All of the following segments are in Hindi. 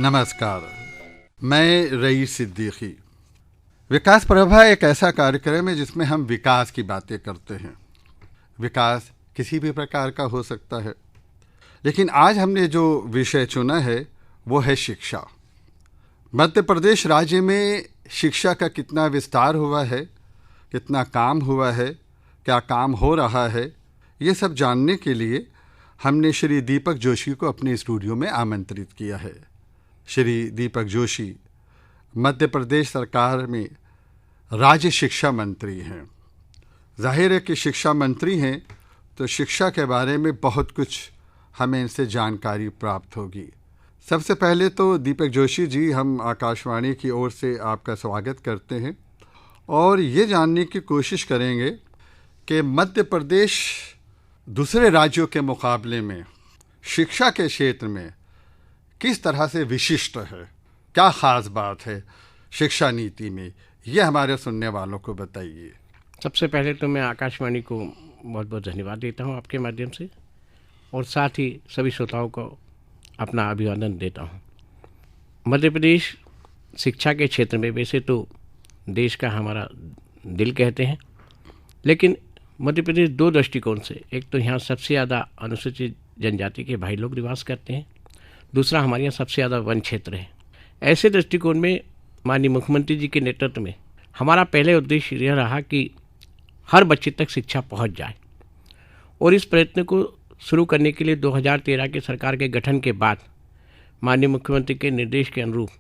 नमस्कार, मैं रईस सिद्दीकी। विकास प्रभा एक ऐसा कार्यक्रम है जिसमें हम विकास की बातें करते हैं। विकास किसी भी प्रकार का हो सकता है, लेकिन आज हमने जो विषय चुना है वो है शिक्षा। मध्य प्रदेश राज्य में शिक्षा का कितना विस्तार हुआ है, कितना काम हुआ है, क्या काम हो रहा है, ये सब जानने के लिए हमने श्री दीपक जोशी को अपने स्टूडियो में आमंत्रित किया है। श्री दीपक जोशी मध्य प्रदेश सरकार में राज्य शिक्षा मंत्री हैं। जाहिर है कि शिक्षा मंत्री हैं तो शिक्षा के बारे में बहुत कुछ हमें इनसे जानकारी प्राप्त होगी। सबसे पहले तो दीपक जोशी जी, हम आकाशवाणी की ओर से आपका स्वागत करते हैं और ये जानने की कोशिश करेंगे कि मध्य प्रदेश दूसरे राज्यों के मुकाबले में शिक्षा के क्षेत्र में किस तरह से विशिष्ट है, क्या ख़ास बात है शिक्षा नीति में, ये हमारे सुनने वालों को बताइए। सबसे पहले तो मैं आकाशवाणी को बहुत बहुत धन्यवाद देता हूं आपके माध्यम से, और साथ ही सभी श्रोताओं को अपना अभिवादन देता हूं। मध्य प्रदेश शिक्षा के क्षेत्र में वैसे तो देश का हमारा दिल कहते हैं, लेकिन मध्य प्रदेश दो दृष्टिकोण से, एक तो यहाँ सबसे ज़्यादा अनुसूचित जनजाति के भाई लोग निवास करते हैं, दूसरा हमारे यहाँ सबसे ज़्यादा वन क्षेत्र है। ऐसे दृष्टिकोण में माननीय मुख्यमंत्री जी के नेतृत्व में हमारा पहले उद्देश्य यह रहा कि हर बच्चे तक शिक्षा पहुंच जाए, और इस प्रयत्न को शुरू करने के लिए 2013 के सरकार के गठन के बाद माननीय मुख्यमंत्री के निर्देश के अनुरूप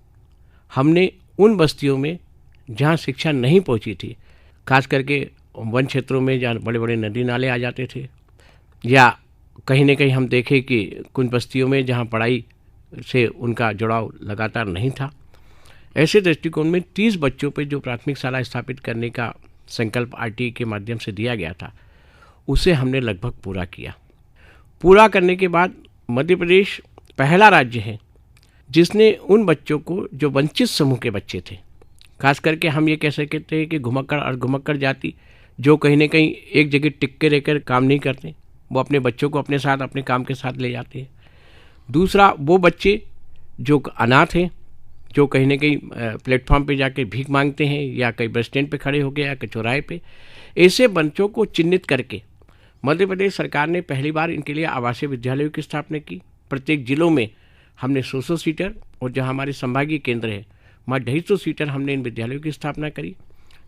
हमने उन बस्तियों में जहां शिक्षा नहीं पहुंची थी, खास करके वन क्षेत्रों में जहाँ बड़े बड़े नदी नाले आ जाते थे, या कहीं न कहीं हम देखें कि कुछ बस्तियों में जहाँ पढ़ाई से उनका जुड़ाव लगातार नहीं था, ऐसे दृष्टिकोण में 30 बच्चों पर जो प्राथमिक शाला स्थापित करने का संकल्प आरटीई के माध्यम से दिया गया था, उसे हमने लगभग पूरा किया। पूरा करने के बाद मध्य प्रदेश पहला राज्य है जिसने उन बच्चों को, जो वंचित समूह के बच्चे थे, खास करके हम ये कह सकते हैं कि घुमक्कड़ और घुमक्कड़ जाति, जो कहीं ना कहीं एक जगह टिक के रहकर काम नहीं करते, वो अपने बच्चों को अपने साथ अपने काम के साथ ले जाते हैं। दूसरा, वो बच्चे जो अनाथ हैं, जो कहीं ना कहीं प्लेटफॉर्म पे जाके भीख मांगते हैं, या कहीं बस स्टैंड पे खड़े हो गए, या चौराहे पे, ऐसे बच्चों को चिन्हित करके मध्य प्रदेश सरकार ने पहली बार इनके लिए आवासीय विद्यालयों की स्थापना की। प्रत्येक जिलों में हमने 100 सीटर, और जहाँ हमारे संभागीय केंद्र है वहाँ 250 सीटर हमने इन विद्यालयों की स्थापना करी।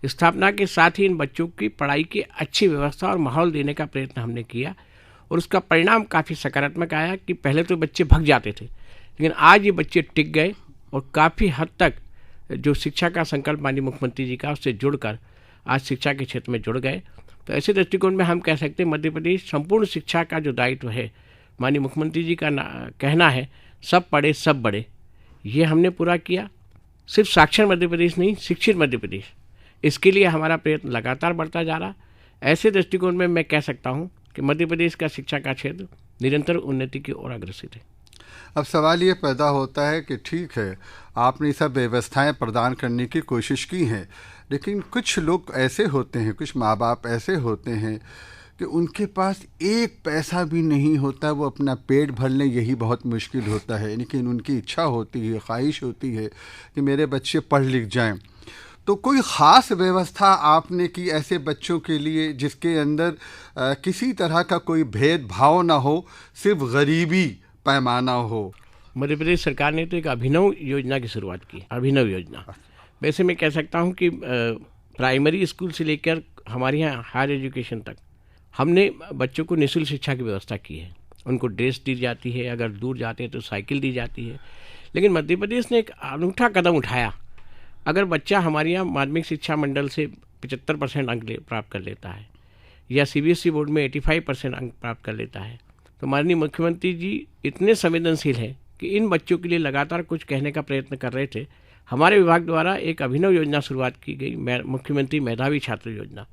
स्थापना के साथ ही इन बच्चों की पढ़ाई की अच्छी व्यवस्था और माहौल देने का प्रयत्न हमने किया, और उसका परिणाम काफ़ी सकारात्मक आया कि पहले तो बच्चे भग जाते थे, लेकिन आज ये बच्चे टिक गए और काफ़ी हद तक जो शिक्षा का संकल्प माननीय मुख्यमंत्री जी का, उससे जुड़कर आज शिक्षा के क्षेत्र में जुड़ गए। तो ऐसे दृष्टिकोण में हम कह सकते हैं मध्य प्रदेश संपूर्ण शिक्षा का जो दायित्व है, माननीय मुख्यमंत्री जी का कहना है सब पढ़े सब बढ़े, ये हमने पूरा किया। सिर्फ साक्षर मध्य प्रदेश नहीं, शिक्षित मध्य प्रदेश, इसके लिए हमारा प्रयत्न लगातार बढ़ता जा रहा। ऐसे दृष्टिकोण में मैं कह सकता हूँ कि मध्य प्रदेश का शिक्षा का क्षेत्र निरंतर उन्नति की ओर अग्रसर है। अब सवाल ये पैदा होता है कि ठीक है, आपने सब व्यवस्थाएं प्रदान करने की कोशिश की हैं, लेकिन कुछ लोग ऐसे होते हैं, कुछ माँ बाप ऐसे होते हैं कि उनके पास एक पैसा भी नहीं होता, वो अपना पेट भर लें यही बहुत मुश्किल होता है। लेकिन उनकी इच्छा होती है, ख्वाहिश होती है कि मेरे बच्चे पढ़ लिख जाएं। तो कोई ख़ास व्यवस्था आपने की ऐसे बच्चों के लिए जिसके अंदर किसी तरह का कोई भेदभाव ना हो, सिर्फ गरीबी पैमाना हो? मध्य प्रदेश सरकार ने तो एक अभिनव योजना की शुरुआत की। अभिनव योजना वैसे मैं कह सकता हूँ कि प्राइमरी स्कूल से लेकर हमारे यहाँ हायर एजुकेशन तक हमने बच्चों को निःशुल्क शिक्षा की व्यवस्था की है। उनको ड्रेस दी जाती है, अगर दूर जाते हैं तो साइकिल दी जाती है। लेकिन मध्य प्रदेश ने एक अनूठा कदम उठाया। अगर बच्चा हमारे यहाँ माध्यमिक शिक्षा मंडल से 75% अंक प्राप्त कर लेता है, या सीबीएसई बोर्ड में 85% अंक प्राप्त कर लेता है, तो माननीय मुख्यमंत्री जी इतने संवेदनशील हैं कि इन बच्चों के लिए लगातार कुछ कहने का प्रयत्न कर रहे थे। हमारे विभाग द्वारा एक अभिनव योजना शुरुआत की गई, मुख्यमंत्री मेधावी छात्र योजना।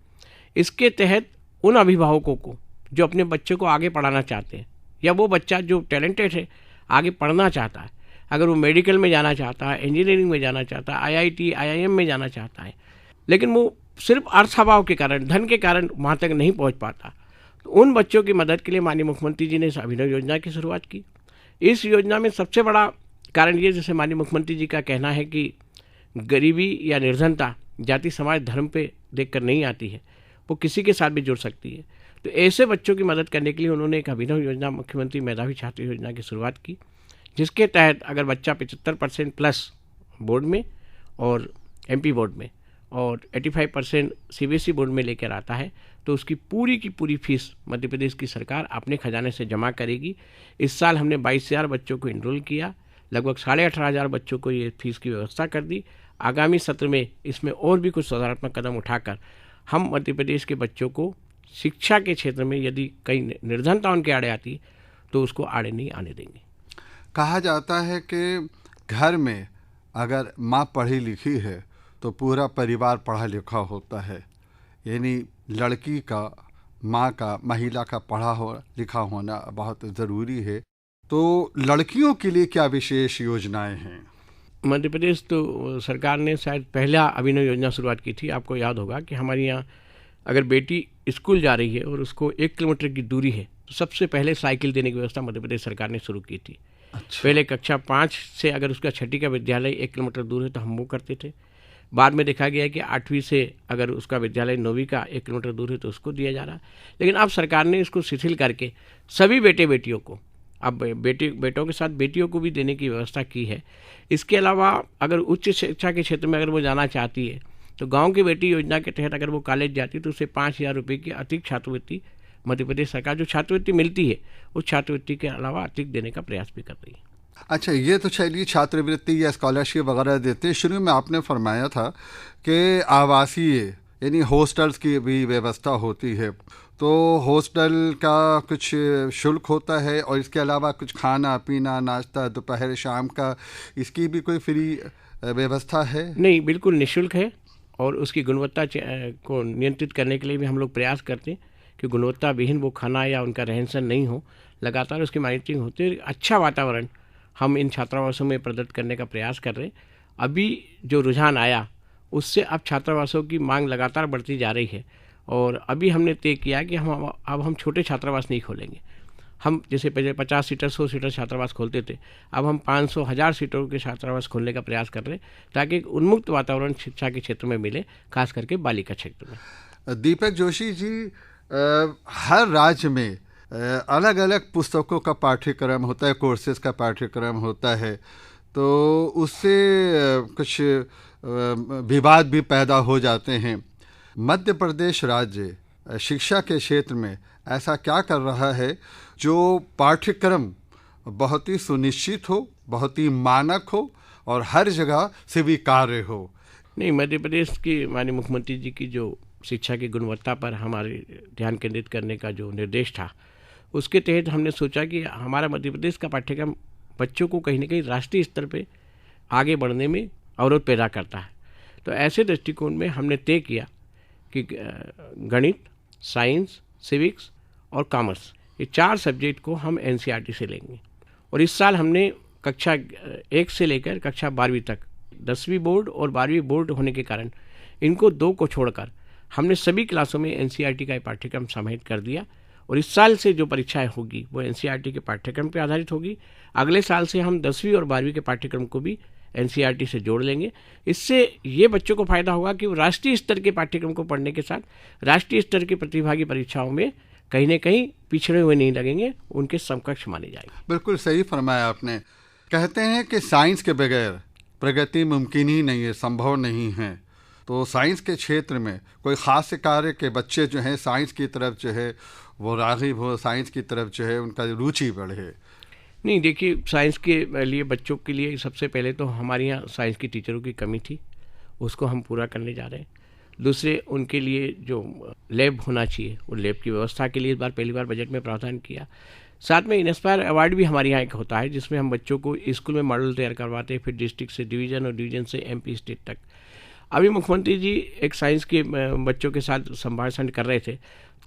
इसके तहत उन अभिभावकों को जो अपने बच्चों को आगे पढ़ाना चाहते हैं, या वो बच्चा जो टैलेंटेड है आगे पढ़ना चाहता है, अगर वो मेडिकल में जाना चाहता है, इंजीनियरिंग में जाना चाहता है, आईआईटी आईआईएम में जाना चाहता है, लेकिन वो सिर्फ अर्थाभाव के कारण, धन के कारण वहाँ तक नहीं पहुँच पाता, तो उन बच्चों की मदद के लिए माननीय मुख्यमंत्री जी ने इस अभिनव योजना की शुरुआत की। इस योजना में सबसे बड़ा कारण ये, जैसे माननीय मुख्यमंत्री जी का कहना है कि गरीबी या निर्धनता जाति समाज धर्म पे देखकर नहीं आती है, वो किसी के साथ भी जुड़ सकती है। तो ऐसे बच्चों की मदद करने के लिए उन्होंने एक अभिनव योजना, मुख्यमंत्री मेधावी छात्र योजना की शुरुआत की, जिसके तहत अगर बच्चा 75% प्लस बोर्ड में और एमपी बोर्ड में और 85% सीबीएसई बोर्ड में लेकर आता है तो उसकी पूरी की पूरी फीस मध्य प्रदेश की सरकार अपने खजाने से जमा करेगी। इस साल हमने 22,000 बच्चों को इनरोल किया, लगभग 18,500 बच्चों को ये फीस की व्यवस्था कर दी। आगामी सत्र में इसमें और भी कुछ सुधारात्मक कदम उठाकर हम मध्य प्रदेश के बच्चों को शिक्षा के क्षेत्र में यदि कहीं निर्धनता उनके आड़े आती तो उसको आड़े नहीं आने देंगे। कहा जाता है कि घर में अगर माँ पढ़ी लिखी है तो पूरा परिवार पढ़ा लिखा होता है, यानी लड़की का, माँ का, महिला का पढ़ा लिखा होना बहुत ज़रूरी है। तो लड़कियों के लिए क्या विशेष योजनाएं हैं? मध्य प्रदेश तो सरकार ने शायद पहला अभिनव योजना शुरुआत की थी। आपको याद होगा कि हमारे यहाँ अगर बेटी स्कूल जा रही है और उसको 1 किलोमीटर की दूरी है तो सबसे पहले साइकिल देने की व्यवस्था मध्य प्रदेश सरकार ने शुरू की थी। अच्छा। पहले कक्षा 5 से अगर उसका 6ठी का विद्यालय 1 किलोमीटर दूर है तो हम वो करते थे। बाद में देखा गया कि 8वीं से अगर उसका विद्यालय 9वीं का 1 किलोमीटर दूर है तो उसको दिया जा रहा है। लेकिन अब सरकार ने इसको शिथिल करके सभी बेटियों को, अब बेटों के साथ बेटियों को भी देने की व्यवस्था की है। इसके अलावा अगर उच्च शिक्षा के क्षेत्र में अगर वो जाना चाहती है तो गांव की बेटी योजना के तहत अगर वो कॉलेज जाती है तो उसे 5,000 रुपये की अतिरिक्त छात्रवृत्ति मध्य प्रदेश सरकार, जो छात्रवृत्ति मिलती है उस छात्रवृत्ति के अलावा अतिरिक्त देने का प्रयास भी कर रही है। अच्छा, ये तो चलिए छात्रवृत्ति या स्कॉलरशिप वगैरह देते हैं। शुरू में आपने फरमाया था कि आवासीय यानी हॉस्टल्स की भी व्यवस्था होती है, तो हॉस्टल का कुछ शुल्क होता है और इसके अलावा कुछ खाना पीना, नाश्ता, दोपहर शाम का, इसकी भी कोई फ्री व्यवस्था है? नहीं, बिल्कुल निःशुल्क है और उसकी गुणवत्ता को नियंत्रित करने के लिए भी हम लोग प्रयास करते हैं कि गुणवत्ता विहीन वो खाना या उनका रहन सहन नहीं हो। लगातार उसकी मॉनिटरिंग होती है। अच्छा वातावरण हम इन छात्रावासों में प्रदत्त करने का प्रयास कर रहे हैं। अभी जो रुझान आया उससे अब छात्रावासों की मांग लगातार बढ़ती जा रही है और अभी हमने तय किया कि हम छोटे छात्रावास नहीं खोलेंगे। हम जैसे पहले 50 सीटर 100 सीटर छात्रावास खोलते थे, अब हम 500 1000 सीटों के छात्रावास खोलने का प्रयास कर रहे हैं ताकि एक उन्मुक्त वातावरण शिक्षा के क्षेत्र में मिले, खास करके बालिका क्षेत्र में। दीपक जोशी जी, हर राज्य में अलग अलग पुस्तकों का पाठ्यक्रम होता है, कोर्सेज का पाठ्यक्रम होता है, तो उससे कुछ विवाद भी पैदा हो जाते हैं। मध्य प्रदेश राज्य शिक्षा के क्षेत्र में ऐसा क्या कर रहा है जो पाठ्यक्रम बहुत ही सुनिश्चित हो, बहुत ही मानक हो और हर जगह स्वीकार्य हो? नहीं, मध्य प्रदेश की माननीय मुख्यमंत्री जी की जो शिक्षा की गुणवत्ता पर हमारे ध्यान केंद्रित करने का जो निर्देश था, उसके तहत हमने सोचा कि हमारा मध्य प्रदेश का पाठ्यक्रम बच्चों को कहीं ना कहीं राष्ट्रीय स्तर पे आगे बढ़ने में अवरोध पैदा करता है। तो ऐसे दृष्टिकोण में हमने तय किया कि गणित, साइंस, सिविक्स और कॉमर्स, ये 4 सब्जेक्ट को हम एनसीईआरटी से लेंगे। और इस साल हमने कक्षा 1 से लेकर कक्षा 12वीं तक 10वीं बोर्ड और 12वीं बोर्ड होने के कारण इनको 2 को छोड़कर हमने सभी क्लासों में एनसीईआरटी का पाठ्यक्रम समाहित कर दिया। और इस साल से जो परीक्षाएं होगी वो एनसीईआरटी के पाठ्यक्रम पर आधारित होगी। अगले साल से हम 10वीं और 12वीं के पाठ्यक्रम को भी एनसीईआरटी से जोड़ लेंगे। इससे ये बच्चों को फायदा होगा कि वो राष्ट्रीय स्तर के पाठ्यक्रम को पढ़ने के साथ राष्ट्रीय स्तर की प्रतिभागी परीक्षाओं में कहीं न कहीं पिछड़े हुए नहीं लगेंगे, उनके समकक्ष माने जाएंगे। बिल्कुल सही फरमाया आपने। कहते हैं कि साइंस के बगैर प्रगति मुमकिन ही नहीं है, संभव नहीं है। तो साइंस के क्षेत्र में कोई खास कार्य के बच्चे जो हैं साइंस की तरफ जो है वो राग़िब हो, साइंस की तरफ जो है उनका रुचि बढ़े? नहीं, देखिए, साइंस के लिए बच्चों के लिए सबसे पहले तो हमारे यहाँ साइंस की टीचरों की कमी थी, उसको हम पूरा करने जा रहे हैं। दूसरे, उनके लिए जो लैब होना चाहिए, वो लैब की व्यवस्था के लिए इस बार पहली बार बजट में प्रावधान किया। साथ में इंस्पायर अवार्ड भी हमारे यहाँ एक होता है जिसमें हम बच्चों को स्कूल में मॉडल तैयार करवाते हैं, फिर डिस्ट्रिक्ट से डिवीज़न और डिवीज़न से एमपी स्टेट तक। अभी मुख्यमंत्री जी एक साइंस के बच्चों के साथ संभाषण कर रहे थे,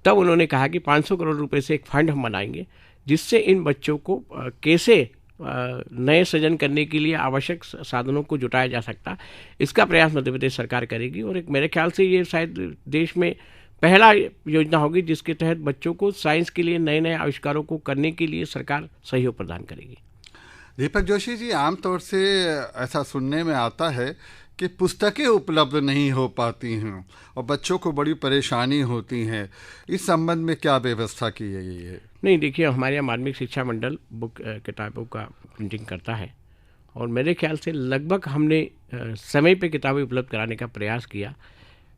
तब उन्होंने कहा कि 500 करोड़ रुपए से एक फंड हम बनाएंगे जिससे इन बच्चों को कैसे नए सृजन करने के लिए आवश्यक साधनों को जुटाया जा सकता, इसका प्रयास मध्य प्रदेश सरकार करेगी। और एक मेरे ख्याल से ये शायद देश में पहला योजना होगी जिसके तहत बच्चों को साइंस के लिए नए नए आविष्कारों को करने के लिए सरकार सहयोग प्रदान करेगी। दीपक जोशी जी, आमतौर से ऐसा सुनने में आता है कि पुस्तकें उपलब्ध नहीं हो पाती हैं और बच्चों को बड़ी परेशानी होती है। इस संबंध में क्या व्यवस्था की गई है? नहीं, देखिए, हमारे यहाँ माध्यमिक शिक्षा मंडल बुक किताबों का प्रिंटिंग करता है और मेरे ख्याल से लगभग हमने समय पे किताबें उपलब्ध कराने का प्रयास किया।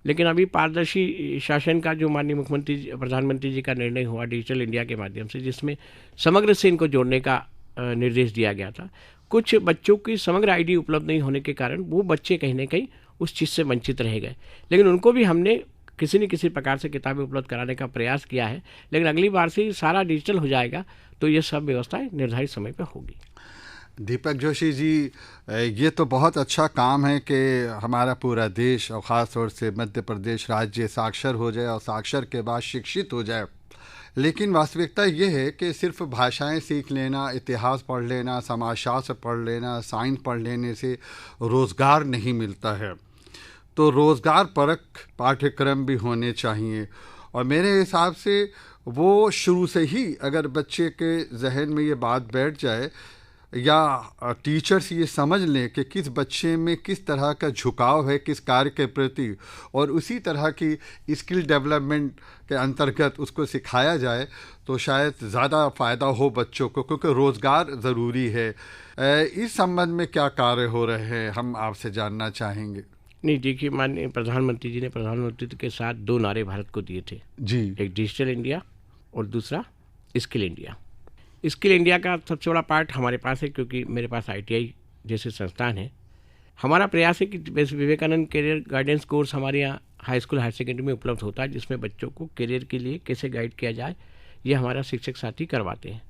लेकिन अभी पारदर्शी शासन का जो माननीय प्रधानमंत्री जी का निर्णय हुआ डिजिटल इंडिया के माध्यम से, जिसमें समग्र से इनको जोड़ने का निर्देश दिया गया था, कुछ बच्चों की समग्र आईडी उपलब्ध नहीं होने के कारण वो बच्चे कहीं ना कहीं उस चीज़ से वंचित रह गए। लेकिन उनको भी हमने किसी न किसी प्रकार से किताबें उपलब्ध कराने का प्रयास किया है। लेकिन अगली बार से सारा डिजिटल हो जाएगा तो ये सब व्यवस्थाएं निर्धारित समय पर होगी। दीपक जोशी जी, ये तो बहुत अच्छा काम है कि हमारा पूरा देश और ख़ास तौर से मध्य प्रदेश राज्य साक्षर हो जाए और साक्षर के बाद शिक्षित हो जाए। लेकिन वास्तविकता ये है कि सिर्फ भाषाएं सीख लेना, इतिहास पढ़ लेना, समाजशास्त्र पढ़ लेना, साइंस पढ़ लेने से रोज़गार नहीं मिलता है। तो रोज़गार परक पाठ्यक्रम भी होने चाहिए और मेरे हिसाब से वो शुरू से ही अगर बच्चे के जहन में ये बात बैठ जाए या टीचर्स ये समझ लें कि किस बच्चे में किस तरह का झुकाव है किस कार्य के प्रति, और उसी तरह की स्किल डेवलपमेंट के अंतर्गत उसको सिखाया जाए तो शायद ज़्यादा फ़ायदा हो बच्चों को, क्योंकि रोज़गार ज़रूरी है। इस संबंध में क्या कार्य हो रहे हैं, हम आपसे जानना चाहेंगे। नहीं, देखिए, माननीय प्रधानमंत्री जी ने प्रधानमंत्री के साथ 2 नारे भारत को दिए थे जी। एक डिजिटल इंडिया और दूसरा स्किल इंडिया। स्किल इंडिया का सबसे बड़ा पार्ट हमारे पास है, क्योंकि मेरे पास ITI जैसे संस्थान है। हमारा प्रयास है कि विवेकानंद करियर गाइडेंस कोर्स हमारे यहाँ हाई स्कूल हायर सेकेंडरी में उपलब्ध होता है, जिसमें बच्चों को करियर के लिए कैसे गाइड किया जाए ये हमारा शिक्षक साथी करवाते हैं।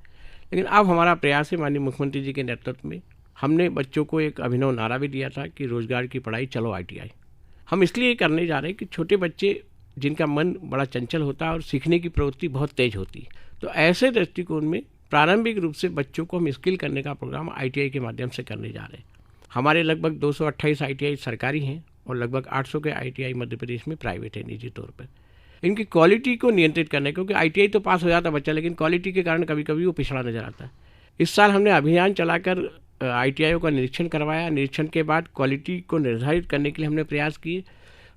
लेकिन अब हमारा प्रयास है, माननीय मुख्यमंत्री जी के नेतृत्व में हमने बच्चों को एक अभिनव नारा भी दिया था कि रोजगार की पढ़ाई चलो ITI। हम इसलिए करने जा रहे हैं कि छोटे बच्चे जिनका मन बड़ा चंचल होता है और सीखने की प्रवृत्ति बहुत तेज होती है, तो ऐसे दृष्टिकोण में प्रारंभिक रूप से बच्चों को हम स्किल करने का प्रोग्राम ITI के माध्यम से करने जा रहे हैं। हमारे लगभग 228 ITI सरकारी हैं और लगभग 800 के ITI मध्य प्रदेश में प्राइवेट है, निजी तौर पर। इनकी क्वालिटी को नियंत्रित करने, क्योंकि ITI तो पास हो जाता बच्चा, लेकिन क्वालिटी के कारण कभी कभी वो पिछड़ा नजर आता है। इस साल हमने अभियान चलाकर ITI का निरीक्षण करवाया। निरीक्षण के बाद क्वालिटी को निर्धारित करने के लिए हमने प्रयास किए।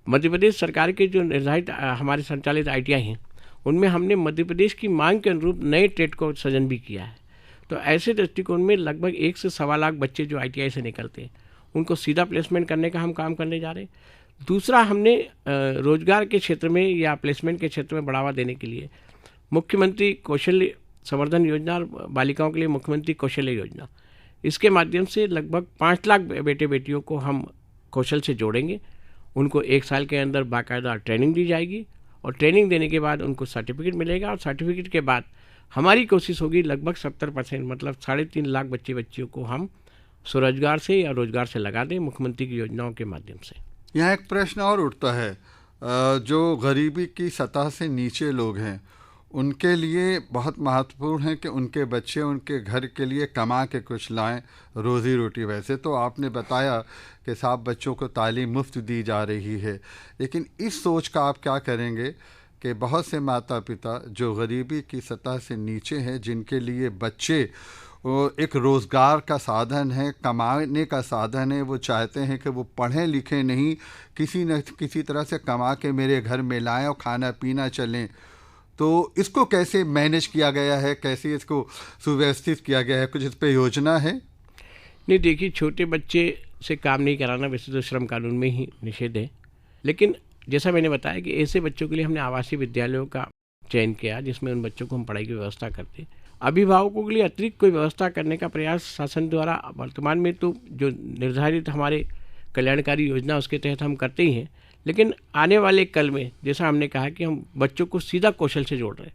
मध्य प्रदेश सरकार के जो निर्धारित हमारे संचालित ITI हैं उनमें हमने मध्य प्रदेश की मांग के अनुरूप नए ट्रेड को सृजन भी किया है। तो ऐसे दृष्टिकोण में लगभग 1 से 1.25 लाख बच्चे जो ITI से निकलते हैं उनको सीधा प्लेसमेंट करने का हम काम करने जा रहे हैं। दूसरा, हमने रोजगार के क्षेत्र में या प्लेसमेंट के क्षेत्र में बढ़ावा देने के लिए मुख्यमंत्री कौशल्य संवर्धन योजना और बालिकाओं के लिए मुख्यमंत्री कौशल्य योजना, इसके माध्यम से लगभग 5 लाख बेटे बेटियों को हम कौशल से जोड़ेंगे। उनको 1 साल के अंदर बाकायदा ट्रेनिंग दी जाएगी और ट्रेनिंग देने के बाद उनको सर्टिफिकेट मिलेगा और सर्टिफिकेट के बाद हमारी कोशिश होगी लगभग 70% मतलब 3.5 लाख बच्चे बच्चियों को हम स्वरोजगार से या रोजगार से लगा दें मुख्यमंत्री की योजनाओं के माध्यम से। यहाँ एक प्रश्न और उठता है, जो गरीबी की सतह से नीचे लोग हैं उनके लिए बहुत महत्वपूर्ण है कि उनके बच्चे उनके घर के लिए कमा के कुछ लाएं, रोज़ी रोटी। वैसे तो आपने बताया कि साहब बच्चों को तालीम मुफ्त दी जा रही है, लेकिन इस सोच का आप क्या करेंगे कि बहुत से माता पिता जो गरीबी की सतह से नीचे हैं, जिनके लिए बच्चे वो एक रोज़गार का साधन है, कमाने का साधन है, वो चाहते हैं कि वो पढ़ें लिखें नहीं, किसी न किसी तरह से कमा के मेरे घर में लाएं और खाना पीना चलें, तो इसको कैसे मैनेज किया गया है, कैसे इसको सुव्यवस्थित किया गया है, कुछ इस पे योजना है? नहीं, देखिए, छोटे बच्चे से काम नहीं कराना वैसे तो श्रम कानून में ही निषेध है, लेकिन जैसा मैंने बताया कि ऐसे बच्चों के लिए हमने आवासीय विद्यालयों का चयन किया जिसमें उन बच्चों को हम पढ़ाई की व्यवस्था करते। अभिभावकों के लिए अतिरिक्त कोई व्यवस्था करने का प्रयास शासन द्वारा वर्तमान में तो जो निर्धारित हमारे कल्याणकारी योजना उसके तहत हम करते ही हैं, लेकिन आने वाले कल में जैसा हमने कहा कि हम बच्चों को सीधा कौशल से जोड़ रहे हैं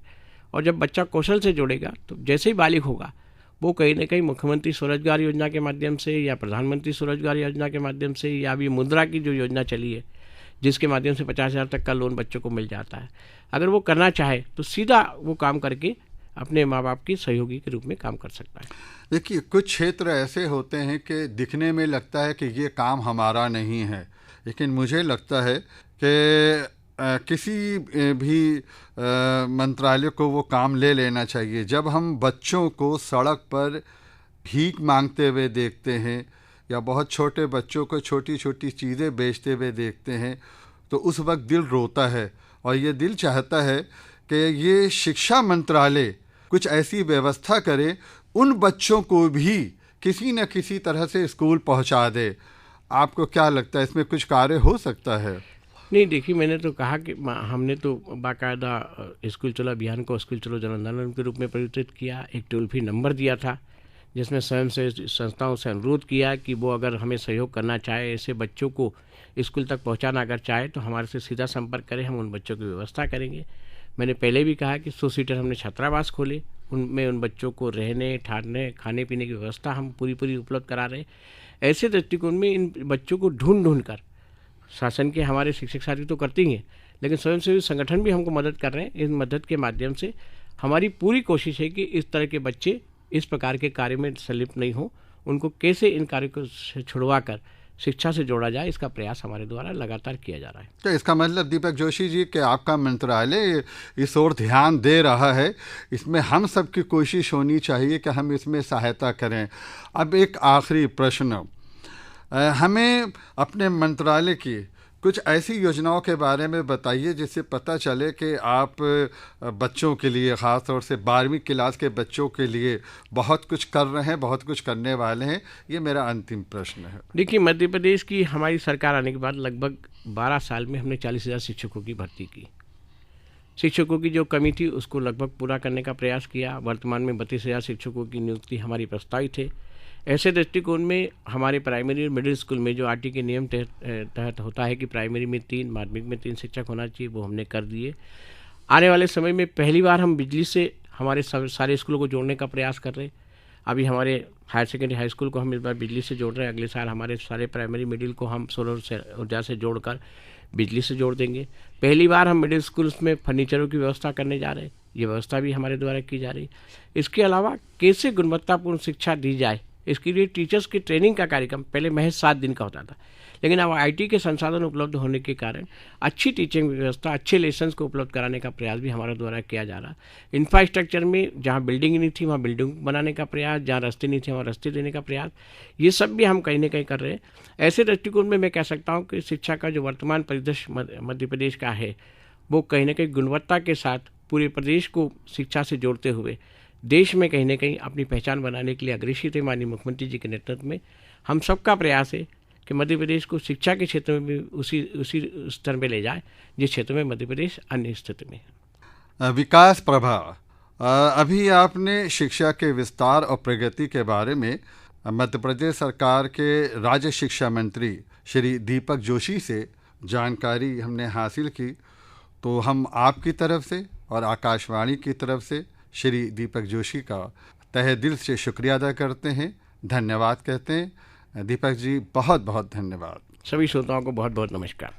और जब बच्चा कौशल से जोड़ेगा तो जैसे ही बालिग होगा वो कहीं ना कहीं मुख्यमंत्री स्वरोजगार योजना के माध्यम से या प्रधानमंत्री स्वरोजगार योजना के माध्यम से या अभी मुद्रा की जो योजना चली है जिसके माध्यम से 50,000 तक का लोन बच्चों को मिल जाता है, अगर वो करना चाहे तो सीधा वो काम करके अपने माँ बाप की सहयोगी के रूप में काम कर सकता है। देखिए, कुछ क्षेत्र ऐसे होते हैं कि दिखने में लगता है कि ये काम हमारा नहीं है, लेकिन मुझे लगता है कि किसी भी मंत्रालय को वो काम ले लेना चाहिए। जब हम बच्चों को सड़क पर भीख मांगते हुए देखते हैं या बहुत छोटे बच्चों को छोटी छोटी चीज़ें बेचते हुए देखते हैं, तो उस वक्त दिल रोता है और ये दिल चाहता है कि ये शिक्षा मंत्रालय कुछ ऐसी व्यवस्था करे, उन बच्चों को भी किसी न किसी तरह से स्कूल पहुंचा दे। आपको क्या लगता है, इसमें कुछ कार्य हो सकता है? नहीं, देखिए, मैंने तो कहा कि हमने तो बाकायदा स्कूल चलो अभियान को स्कूल चलो जन आंदोलन के रूप में परिवर्तित किया। एक टोल फ्री नंबर दिया था जिसमें स्वयं से संस्थाओं से अनुरोध किया कि वो अगर हमें सहयोग करना चाहे, ऐसे बच्चों को स्कूल तक पहुंचाना अगर चाहे तो हमारे से सीधा संपर्क करें, हम उन बच्चों की व्यवस्था करेंगे। मैंने पहले भी कहा कि 100 सीटर हमने छात्रावास खोले, उनमें उन बच्चों को रहने, ठहरने, खाने पीने की व्यवस्था हम पूरी उपलब्ध करा रहे। ऐसे दृष्टिकोण में इन बच्चों को ढूंढ कर शासन के हमारे शिक्षक साथी तो करते ही हैं, लेकिन स्वयंसेवी संगठन भी हमको मदद कर रहे हैं। इस मदद के माध्यम से हमारी पूरी कोशिश है कि इस तरह के बच्चे इस प्रकार के कार्य में संलिप्त नहीं हो, उनको कैसे इन कार्यों को से छुड़वा कर शिक्षा से जोड़ा जाए, इसका प्रयास हमारे द्वारा लगातार किया जा रहा है। तो इसका मतलब दीपक जोशी जी कि आपका मंत्रालय इस ओर ध्यान दे रहा है, इसमें हम सब की कोशिश होनी चाहिए कि हम इसमें सहायता करें। अब एक आखिरी प्रश्न, हमें अपने मंत्रालय की कुछ ऐसी योजनाओं के बारे में बताइए जिससे पता चले कि आप बच्चों के लिए, ख़ास तौर से 12वीं क्लास के बच्चों के लिए बहुत कुछ कर रहे हैं, बहुत कुछ करने वाले हैं। ये मेरा अंतिम प्रश्न है। देखिए, मध्य प्रदेश की हमारी सरकार आने के बाद लगभग 12 साल में हमने 40,000 शिक्षकों की भर्ती की। शिक्षकों की जो कमी थी उसको लगभग पूरा करने का प्रयास किया। वर्तमान में 32,000 शिक्षकों की नियुक्ति हमारी प्रस्तावित है। ऐसे दृष्टिकोण में हमारे प्राइमरी और मिडिल स्कूल में जो आरटी के नियम तहत होता है कि प्राइमरी में 3, माध्यमिक में 3 शिक्षक होना चाहिए, वो हमने कर दिए। आने वाले समय में पहली बार हम बिजली से हमारे सारे स्कूलों को जोड़ने का प्रयास कर रहे हैं। अभी हमारे हायर सेकेंडरी हाई स्कूल को हम इस बार बिजली से जोड़ रहे हैं। अगले साल हमारे सारे प्राइमरी मिडिल को हम सोलर ऊर्जा से जोड़कर बिजली से जोड़ देंगे। पहली बार हम मिडिल स्कूल्स में फर्नीचरों की व्यवस्था करने जा रहे हैं, ये व्यवस्था भी हमारे द्वारा की जा रही है। इसके अलावा कैसे गुणवत्तापूर्ण शिक्षा दी जाए, इसके लिए टीचर्स की ट्रेनिंग का कार्यक्रम पहले महज 7 दिन का होता था, लेकिन अब आईटी के संसाधन उपलब्ध होने के कारण अच्छी टीचिंग व्यवस्था, अच्छे लेसन्स को उपलब्ध कराने का प्रयास भी हमारे द्वारा किया जा रहा है। इंफ्रास्ट्रक्चर में जहाँ बिल्डिंग नहीं थी वहाँ बिल्डिंग बनाने का प्रयास, जहाँ रास्ते नहीं थे वहाँ रास्ते देने का प्रयास, ये सब भी हम कहीं ना कहीं कर रहे हैं। ऐसे दृष्टिकोण में मैं कह सकता हूँ कि शिक्षा का जो वर्तमान परिदृश्य मध्य प्रदेश का है, वो कहीं ना कहीं गुणवत्ता के साथ पूरे प्रदेश को शिक्षा से जोड़ते हुए देश में कहीं ना कहीं अपनी पहचान बनाने के लिए अग्रसित है। माननीय मुख्यमंत्री जी के नेतृत्व में हम सबका प्रयास है कि मध्य प्रदेश को शिक्षा के क्षेत्र में भी उसी स्तर में ले जाए जिस क्षेत्र में मध्य प्रदेश अन्य स्थिति में है। विकास प्रभा, अभी आपने शिक्षा के विस्तार और प्रगति के बारे में मध्य प्रदेश सरकार के राज्य शिक्षा मंत्री श्री दीपक जोशी से जानकारी हमने हासिल की, तो हम आपकी तरफ से और आकाशवाणी की तरफ से श्री दीपक जोशी का तहे दिल से शुक्रिया अदा करते हैं, धन्यवाद कहते हैं। दीपक जी, बहुत बहुत धन्यवाद। सभी श्रोताओं को बहुत बहुत नमस्कार।